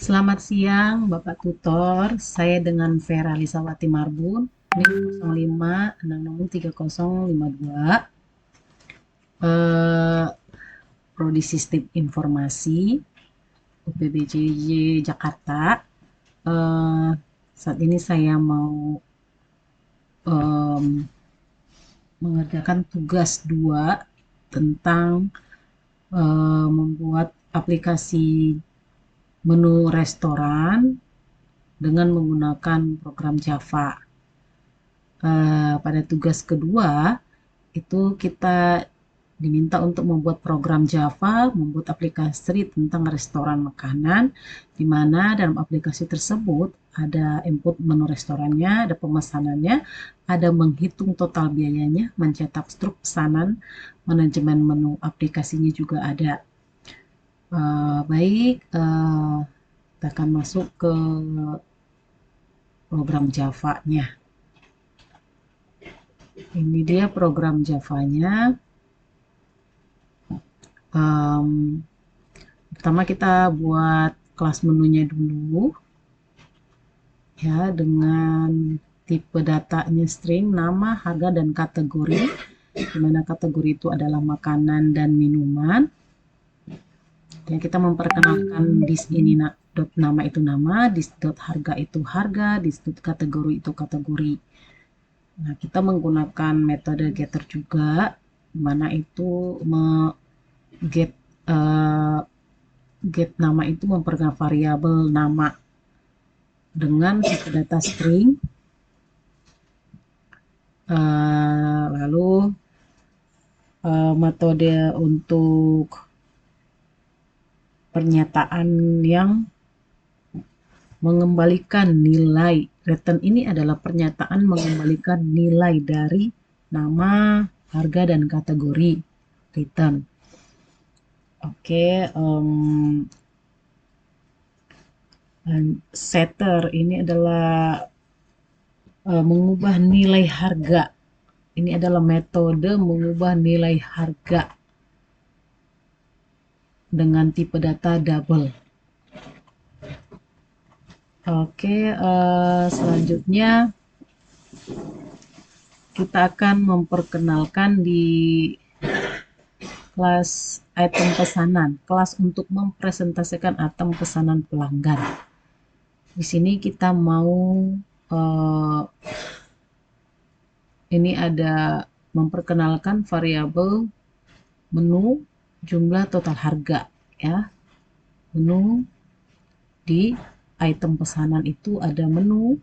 Selamat siang, Bapak Tutor. Saya dengan Vera Lisawati Marbun, NIM 05663052, Prodi Sistem Informasi, UPBJJ Jakarta. Saat ini saya mau mengerjakan tugas 2 tentang membuat aplikasi menu restoran dengan menggunakan program Java. Pada tugas kedua itu kita diminta untuk membuat program Java, membuat aplikasi tentang restoran makanan, di mana dalam aplikasi tersebut ada input menu restorannya, ada pemesanannya, ada menghitung total biayanya, mencetak struk pesanan, manajemen menu aplikasinya juga ada. Kita akan masuk ke program Java-nya. Ini dia program Java-nya. Pertama kita buat kelas menunya dulu, ya, dengan tipe datanya string, nama, harga, dan kategori, di mana kategori itu adalah makanan dan minuman. Dan kita memperkenalkan dis ini dot nama itu nama, dis dot harga itu harga, dis dot kategori itu kategori. Nah, kita menggunakan metode getter juga, mana itu get nama itu memperkenalkan variabel nama dengan tipe data string. Lalu metode untuk pernyataan yang mengembalikan nilai return ini adalah pernyataan mengembalikan nilai dari nama, harga, dan kategori return. Oke, setter ini adalah mengubah nilai harga. Ini adalah metode mengubah nilai harga dengan tipe data double. Oke, selanjutnya kita akan memperkenalkan di kelas item pesanan, kelas untuk mempresentasikan item pesanan pelanggan. Di sini kita mau ini ada memperkenalkan variabel menu jumlah total harga, ya. Menu di item pesanan itu ada menu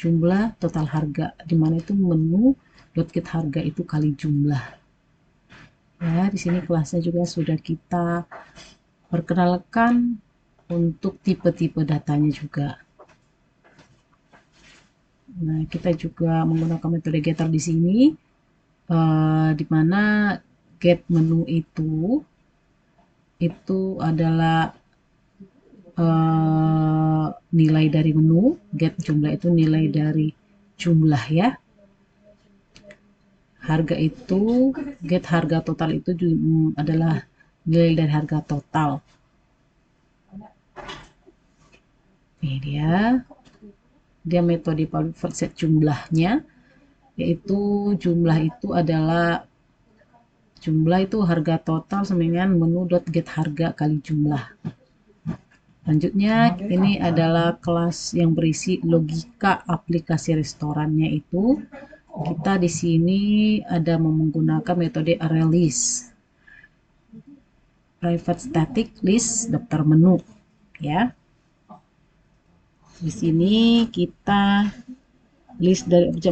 jumlah total harga, di mana itu menu get harga itu kali jumlah. Ya, di sini kelasnya juga sudah kita perkenalkan untuk tipe-tipe datanya juga. Nah, kita juga menggunakan metode getter di sini, di mana get menu itu adalah nilai dari menu, get jumlah itu nilai dari jumlah, ya. Harga itu, get harga total itu adalah nilai dari harga total. Ini dia metode public set jumlahnya, yaitu jumlah itu adalah jumlah itu harga total sama dengan menu.get harga kali jumlah. Lanjutnya, ini adalah kelas yang berisi logika aplikasi restorannya itu. Kita di sini ada menggunakan metode array list, private static list, daftar menu, ya. Di sini kita list dari objek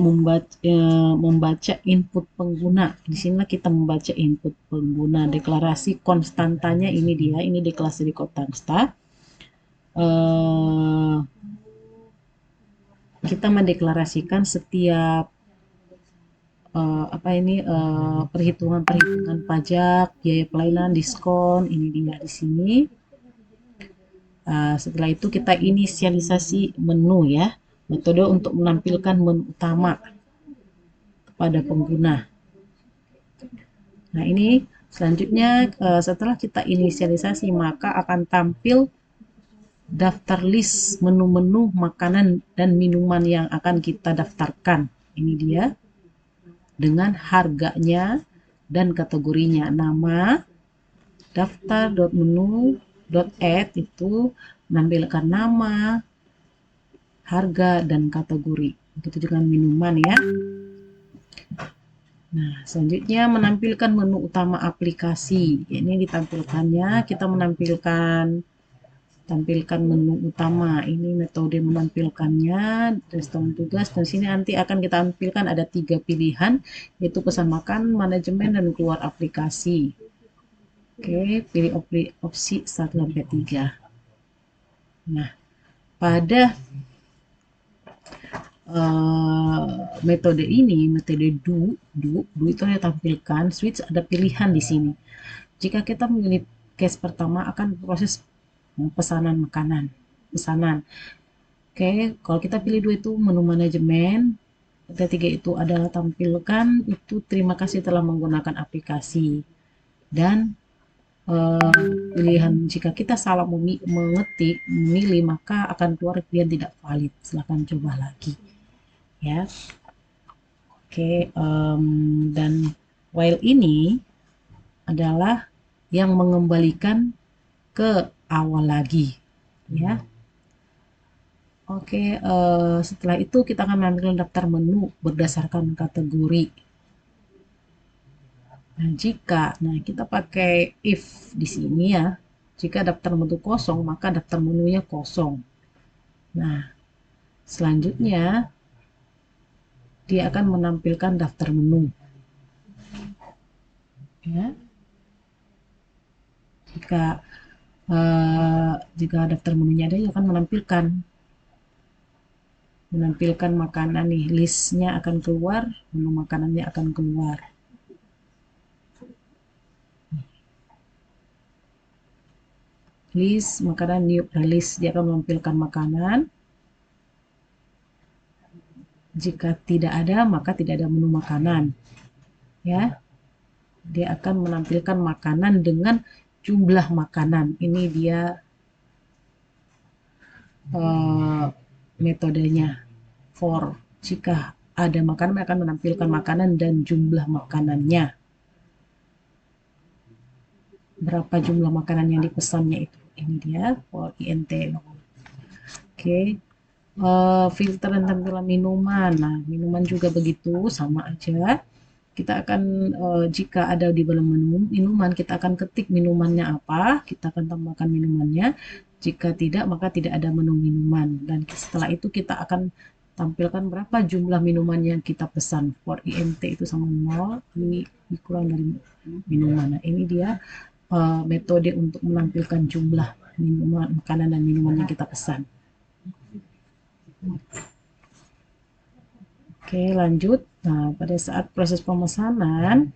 membaca input pengguna. Di sini kita membaca input pengguna. Deklarasi konstantanya ini dia, ini deklarasi di konstanta. Kita mendeklarasikan setiap perhitungan pajak, biaya pelayanan, diskon, ini dia di sini. Setelah itu kita inisialisasi menu, ya, metode untuk menampilkan menu utama kepada pengguna. Nah, ini selanjutnya setelah kita inisialisasi maka akan tampil daftar list menu-menu makanan dan minuman yang akan kita daftarkan. Ini dia dengan harganya dan kategorinya. Nama daftar.menu.add itu menampilkan nama, harga, dan kategori. Begitu dengan minuman ya. Nah, selanjutnya menampilkan menu utama aplikasi. Ini ditampilkannya, kita tampilkan menu utama. Ini metode menampilkannya, respon tugas. Dan sini nanti akan kita tampilkan ada 3 pilihan, yaitu pesan makan, manajemen, dan keluar aplikasi. Oke, pilih opsi 1-3. Nah, pada metode ini, metode do itu ditampilkan switch, ada pilihan di sini. Jika kita memilih case pertama akan proses pesanan makanan, pesanan. Oke, kalau kita pilih 2 itu menu manajemen, ketiga itu adalah tampilkan itu terima kasih telah menggunakan aplikasi. Dan pilihan jika kita salah memilih maka akan keluar dia tidak valid. Silahkan coba lagi ya. Oke, dan while ini adalah yang mengembalikan ke awal lagi ya. Oke, setelah itu kita akan menampilkan daftar menu berdasarkan kategori. Nah, kita pakai if di sini ya. Jika daftar menu kosong, maka daftar menunya kosong. Nah, selanjutnya dia akan menampilkan daftar menu. Ya. Jika daftar menunya ada, dia akan menampilkan makanan nih, listnya akan keluar, menu makanannya akan keluar. List makanan new release, dia akan menampilkan makanan. Jika tidak ada, maka tidak ada menu makanan. Ya, dia akan menampilkan makanan dengan jumlah makanan. Ini dia metodenya. For jika ada makanan akan menampilkan makanan dan jumlah makanannya. Berapa jumlah makanan yang dipesannya itu? Ini dia for INT. Oke. Filter dan tampilan minuman. Nah, minuman juga begitu, sama aja. Kita akan jika ada di dalam menu minuman, kita akan ketik minumannya apa, kita akan tambahkan minumannya. Jika tidak, maka tidak ada menu minuman. Dan setelah itu kita akan tampilkan berapa jumlah minuman yang kita pesan. For INT itu sama 0, ini kurang dari minuman. Nah, ini dia metode untuk menampilkan jumlah minuman, makanan dan minuman yang kita pesan. Oke, lanjut. Nah, pada saat proses pemesanan,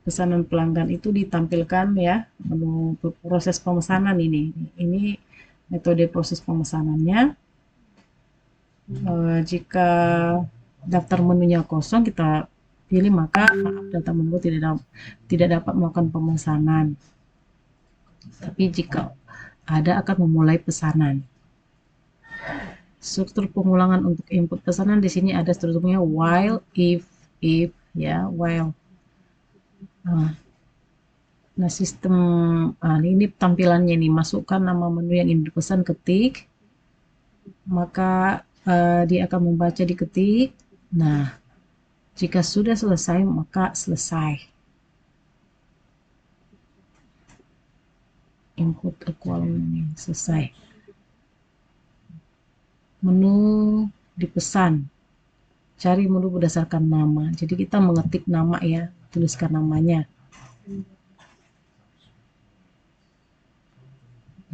pesanan pelanggan itu ditampilkan ya, menu proses pemesanan ini. Ini metode proses pemesanannya. Jika daftar menunya kosong, kita pilih maka maaf, daftar menu tidak dapat melakukan pemesanan. Tapi jika ada akan memulai pesanan. Struktur pengulangan untuk input pesanan di sini ada strukturnya while, if ya, while. Nah, sistem ini tampilannya nih, masukkan nama menu yang ingin dipesan, ketik, maka dia akan membaca, diketik. Nah, jika sudah selesai maka selesai. Input equal selesai. Menu dipesan, cari menu berdasarkan nama. Jadi kita mengetik nama ya, tuliskan namanya.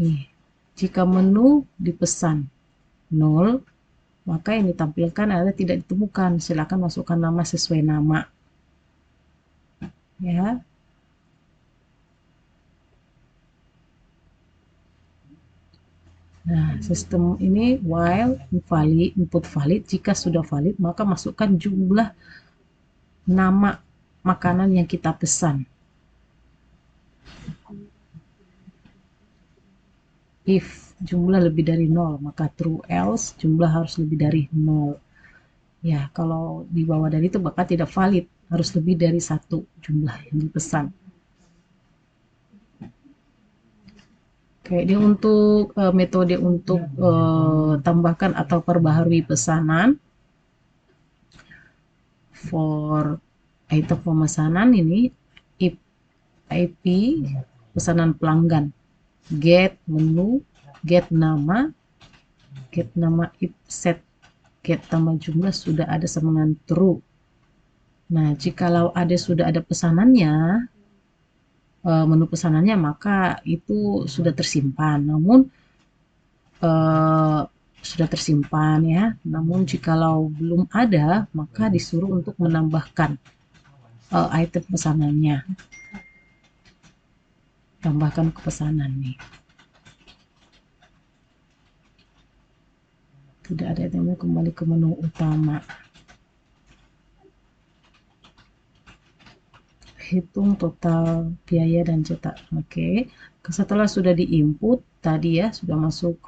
Nih, jika menu dipesan 0, maka yang ditampilkan adalah tidak ditemukan. Silakan masukkan nama sesuai nama. Ya. Nah, sistem ini while input valid, jika sudah valid maka masukkan jumlah nama makanan yang kita pesan. If jumlah lebih dari 0, maka true. Else jumlah harus lebih dari 0. Ya, kalau di bawah dari itu maka tidak valid, harus lebih dari 1 jumlah yang dipesan. Oke, ini untuk metode untuk tambahkan atau perbaharui pesanan. For item pemesanan ini IP pesanan pelanggan, get menu, get nama if set get tambah jumlah sudah ada sama dengan true. Nah, jikalau sudah ada pesanannya, menu pesanannya, maka itu sudah tersimpan. Namun sudah tersimpan ya. Namun jikalau belum ada, maka disuruh untuk menambahkan item pesanannya. Tambahkan ke pesanan nih. Tidak ada itemnya, kembali ke menu utama. Hitung total biaya dan cetak. Oke. Setelah sudah diinput tadi ya, sudah masuk.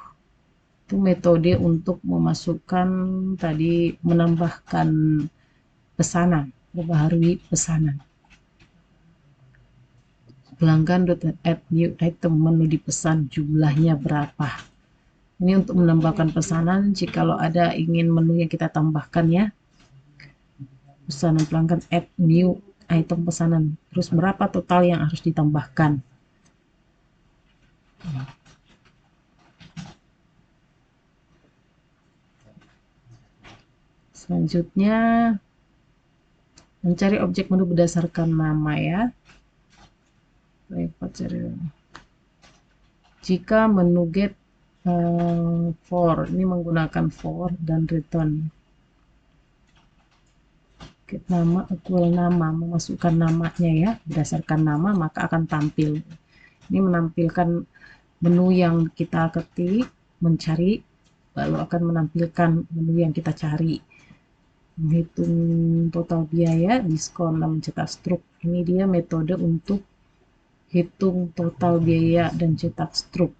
Itu metode untuk memasukkan tadi, menambahkan pesanan, membaharui pesanan. Pelanggan.add new item, menu dipesan jumlahnya berapa. Ini untuk menambahkan pesanan. Jikalau ada ingin menu yang kita tambahkan ya, pesanan pelanggan add new item pesanan, terus berapa total yang harus ditambahkan. Selanjutnya mencari objek menu berdasarkan nama ya. Jika menu get for, ini menggunakan for dan return. Get nama equal nama, memasukkan namanya ya, berdasarkan nama maka akan tampil. Ini menampilkan menu yang kita ketik, mencari, lalu akan menampilkan menu yang kita cari. Menghitung total biaya, diskon, dan mencetak struk. Ini dia metode untuk hitung total biaya dan cetak struk.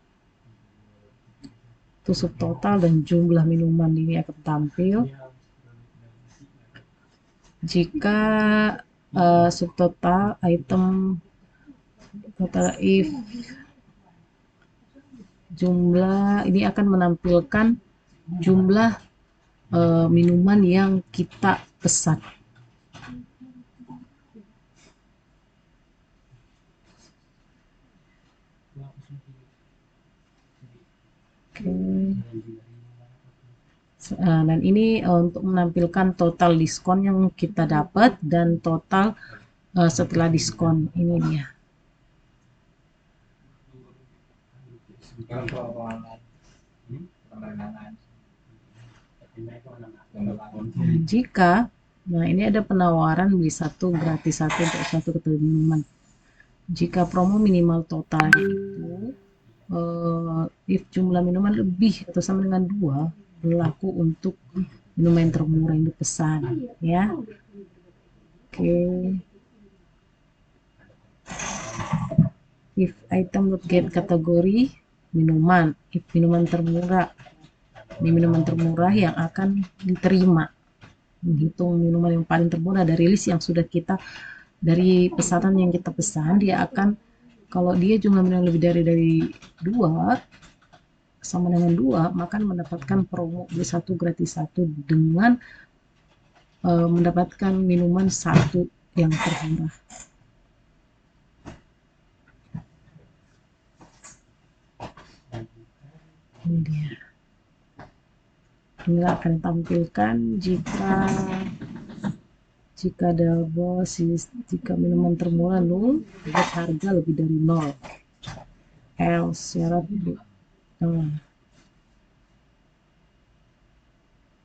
Itu subtotal dan jumlah minuman ini akan tampil. Jika subtotal item total if jumlah, ini akan menampilkan jumlah minuman yang kita pesan. Dan ini untuk menampilkan total diskon yang kita dapat dan total setelah diskon. Ini dia. Jika, nah ini ada penawaran beli satu gratis satu untuk satu ketel minuman. Jika promo minimal totalnya itu if jumlah minuman lebih atau sama dengan 2, berlaku untuk minuman yang termurah yang dipesan ya. Oke. If item not get kategori minuman, if minuman termurah, ini minuman termurah yang akan diterima. Menghitung minuman yang paling termurah dari list yang sudah kita, dari pesanan yang kita pesan, dia akan, kalau dia jumlah minuman lebih dari 2 sama dengan 2, maka mendapatkan promo beli 1 gratis 1 dengan mendapatkan minuman 1 yang termurah. Ini dia. Ini akan tampilkan jika double, jika minuman termurah 0, harga lebih dari 0. Else syarat.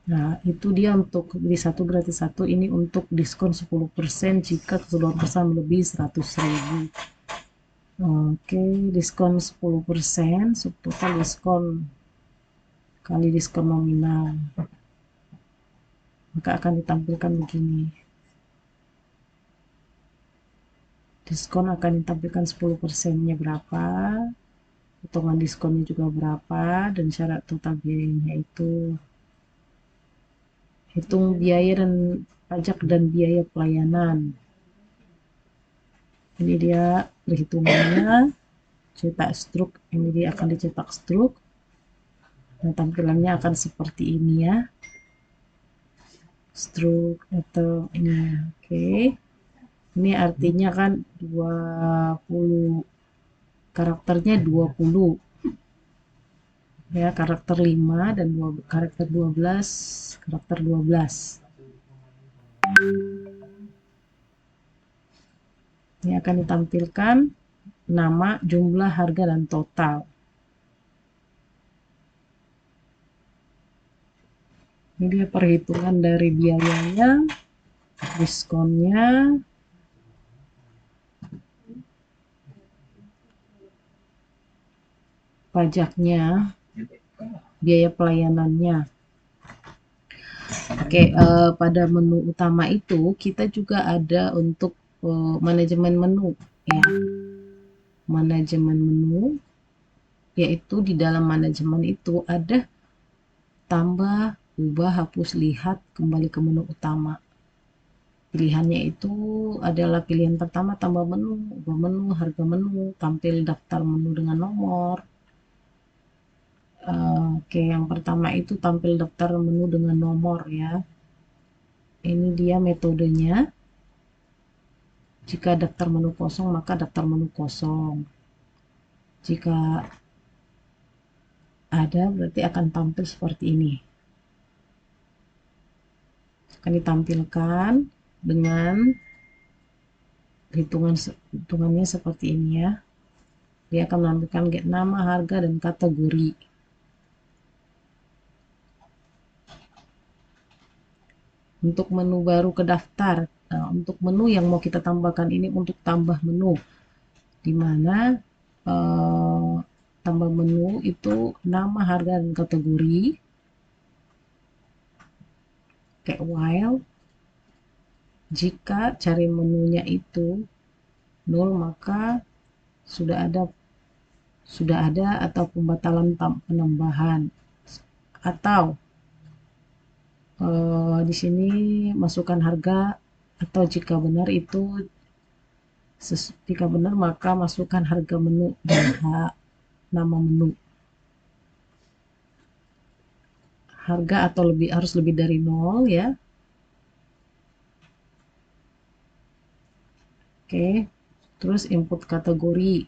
Nah, itu dia untuk beli 1 gratis 1. Ini untuk diskon 10% jika keseluruhan pesan melebihi 100.000. Oke, diskon 10%, subtotal diskon kali diskon nominal, maka akan ditampilkan begini. Diskon akan ditampilkan 10%-nya berapa, potongan diskonnya juga berapa, dan syarat total biayanya itu. Hitung biaya dan pajak dan biaya pelayanan. Ini dia perhitungannya. Cetak struk, ini dia akan dicetak struk. Nah, tampilannya akan seperti ini ya. Struk atau ini. Oke. Ini artinya kan 20 karakternya 20. Ya, karakter 5 dan karakter 12, karakter 12. Ini akan ditampilkan nama, jumlah, harga, dan total. Ini dia perhitungan dari biayanya, diskonnya, pajaknya, biaya pelayanannya. Oke, pada menu utama itu kita juga ada untuk manajemen menu ya. Manajemen menu, yaitu di dalam manajemen itu ada tambah, ubah, hapus, lihat, kembali ke menu utama. Pilihannya itu adalah pilihan pertama, tambah menu, ubah menu, harga menu, tampil daftar menu dengan nomor. Oke, yang pertama itu tampil daftar menu dengan nomor ya. Ini dia metodenya. Jika daftar menu kosong, maka daftar menu kosong. Jika ada, berarti akan tampil seperti ini. Akan ditampilkan dengan hitungannya seperti ini ya. Dia akan menampilkan nama, harga, dan kategori. Untuk menu baru ke daftar, nah, untuk menu yang mau kita tambahkan ini untuk tambah menu, di mana tambah menu itu nama, harga, dan kategori. Kayak while, jika cari menunya itu 0, maka sudah ada atau pembatalan penambahan, atau di sini masukkan harga, atau jika benar maka masukkan harga menu dan nama menu. Harga atau harus lebih dari 0 ya. Oke, terus input kategori.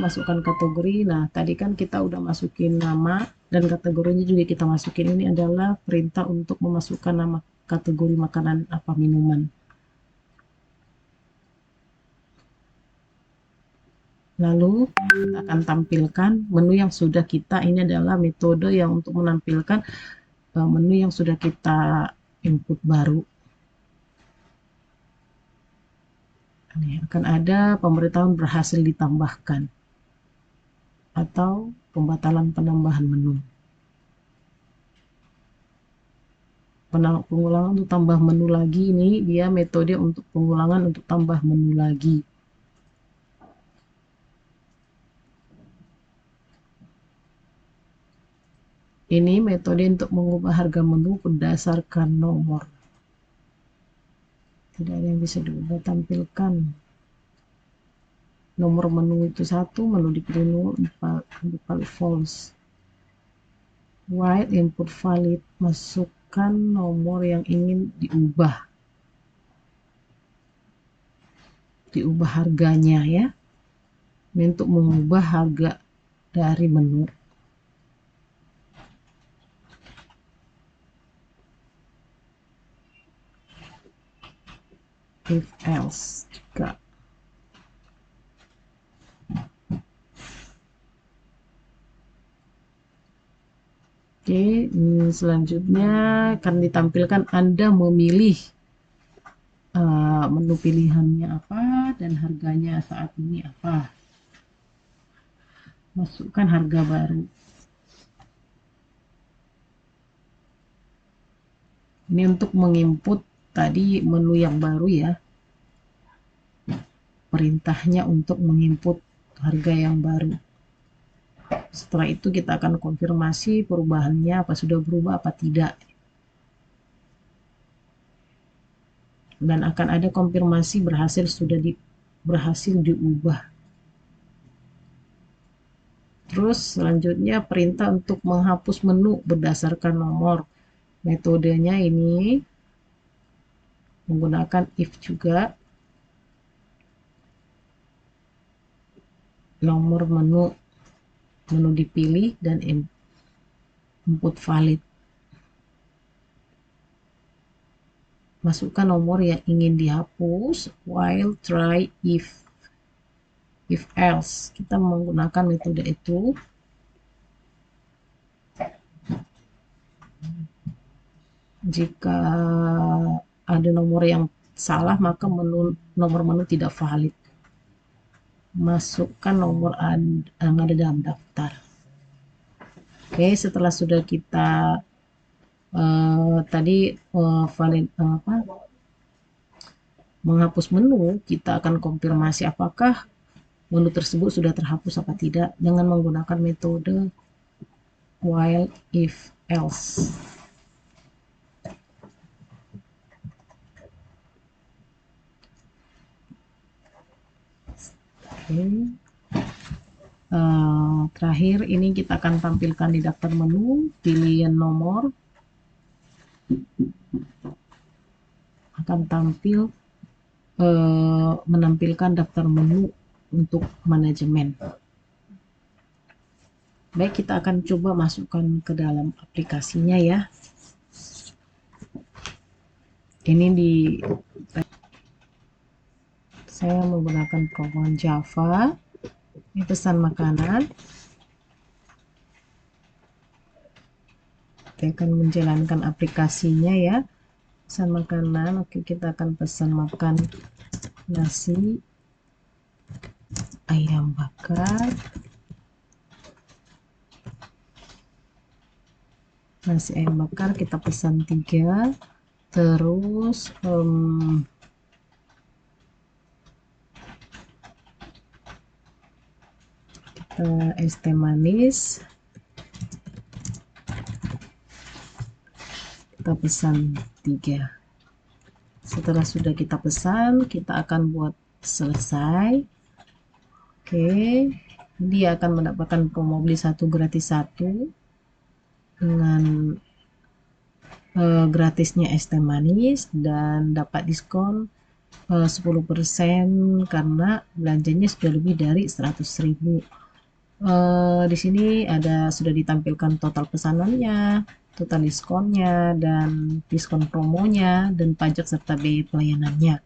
Masukkan kategori. Nah, tadi kan kita udah masukin nama dan kategorinya juga kita masukin. Ini adalah perintah untuk memasukkan nama kategori makanan apa minuman. Lalu kita akan tampilkan menu yang sudah ini adalah metode yang untuk menampilkan menu yang sudah kita input baru. Ini akan ada pemberitahuan berhasil ditambahkan atau pembatalan penambahan menu. Pengulangan untuk tambah menu lagi, ini dia metode untuk pengulangan untuk tambah menu lagi. Ini metode untuk mengubah harga menu berdasarkan nomor. Tidak ada yang bisa diubah, tampilkan nomor menu itu 1, menu dipilih 0, valid false. White, input valid, masukkan nomor yang ingin diubah harganya ya. Ini untuk mengubah harga dari menu. If else, jika. Oke, selanjutnya akan ditampilkan Anda memilih menu pilihannya apa dan harganya saat ini apa. Masukkan harga baru. Ini untuk menginput tadi menu yang baru ya. Perintahnya untuk menginput harga yang baru. Setelah itu kita akan konfirmasi perubahannya, apa sudah berubah apa tidak. Dan akan ada konfirmasi berhasil diubah. Terus selanjutnya perintah untuk menghapus menu berdasarkan nomor. Metodenya ini menggunakan if juga. Nomor menu dipilih dan input valid. Masukkan nomor yang ingin dihapus while try if else. Kita menggunakan metode itu. Jika ada nomor yang salah, maka nomor menu tidak valid. Masukkan nomor yang ada dalam daftar. Oke, setelah sudah kita menghapus menu, kita akan konfirmasi apakah menu tersebut sudah terhapus apa tidak dengan menggunakan metode while if else. Terakhir ini kita akan tampilkan di daftar menu, pilihan nomor akan menampilkan daftar menu untuk manajemen. Baik, kita akan coba masukkan ke dalam aplikasinya ya. Ini saya menggunakan program Java. Ini pesan makanan. Kita akan menjalankan aplikasinya ya. Pesan makanan. Oke, kita akan pesan makan nasi ayam bakar. Nasi ayam bakar kita pesan 3. Terus es teh manis kita pesan 3. Setelah sudah kita pesan, kita akan buat selesai. Oke, dia akan mendapatkan promo beli 1 gratis 1 dengan gratisnya es teh manis dan dapat diskon 10% karena belanjanya sudah lebih dari 100.000. Di sini sudah ditampilkan total pesanannya, total diskonnya, dan diskon promonya, dan pajak serta biaya pelayanannya.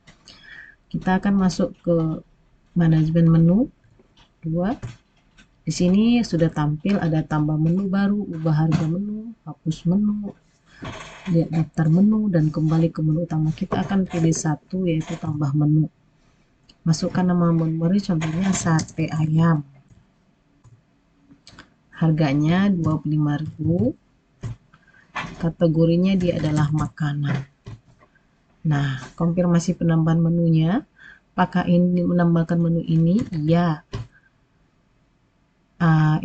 Kita akan masuk ke manajemen menu 2. Di sini sudah tampil ada tambah menu baru, ubah harga menu, hapus menu, lihat daftar menu, dan kembali ke menu utama. Kita akan pilih 1, yaitu tambah menu. Masukkan nama menu, contohnya sate ayam. Harganya 25.000. Kategorinya dia adalah makanan. Nah, konfirmasi penambahan menunya. Apakah ini menambahkan menu ini? Iya.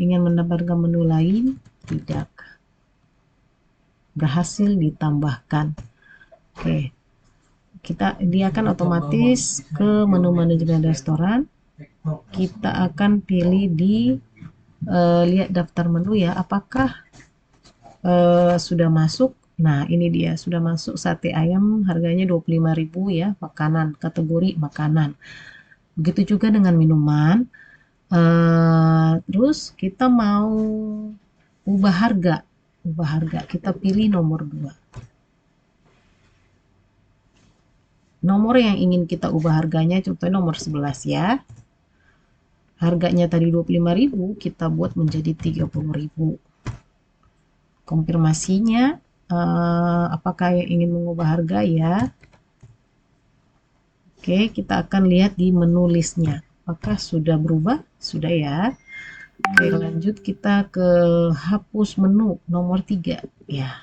Ingin menambahkan menu lain? Tidak. Berhasil ditambahkan. Oke. Dia akan otomatis ke menu manajemen restoran. Kita akan pilih di lihat daftar menu ya, apakah sudah masuk. Nah, ini dia sudah masuk sate ayam, harganya 25.000 ya, makanan, kategori makanan. Begitu juga dengan minuman. Terus kita mau ubah harga. Kita pilih nomor 2. Nomor yang ingin kita ubah harganya contohnya nomor 11 ya. Harganya tadi 25.000, kita buat menjadi 30.000. Konfirmasinya, apakah yang ingin mengubah harga ya. Oke, kita akan lihat di menu listnya. Apakah sudah berubah? Sudah ya. Oke, lanjut kita ke hapus menu nomor 3 ya.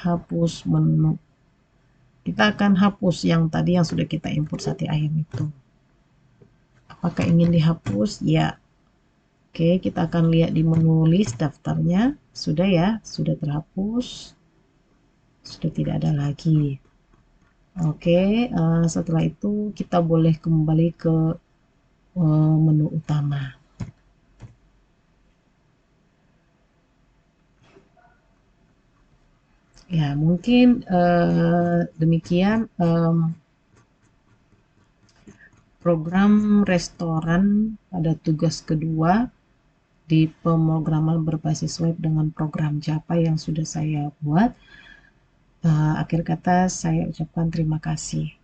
Hapus menu. Kita akan hapus yang tadi yang sudah kita import sate ayam itu. Apakah ingin dihapus? Ya. Oke, kita akan lihat di menu list daftarnya. Sudah ya, sudah terhapus. Sudah tidak ada lagi. Oke, setelah itu kita boleh kembali ke menu utama. Ya, mungkin demikian program restoran pada tugas kedua di pemrograman berbasis web dengan program Java yang sudah saya buat. Akhir kata saya ucapkan terima kasih.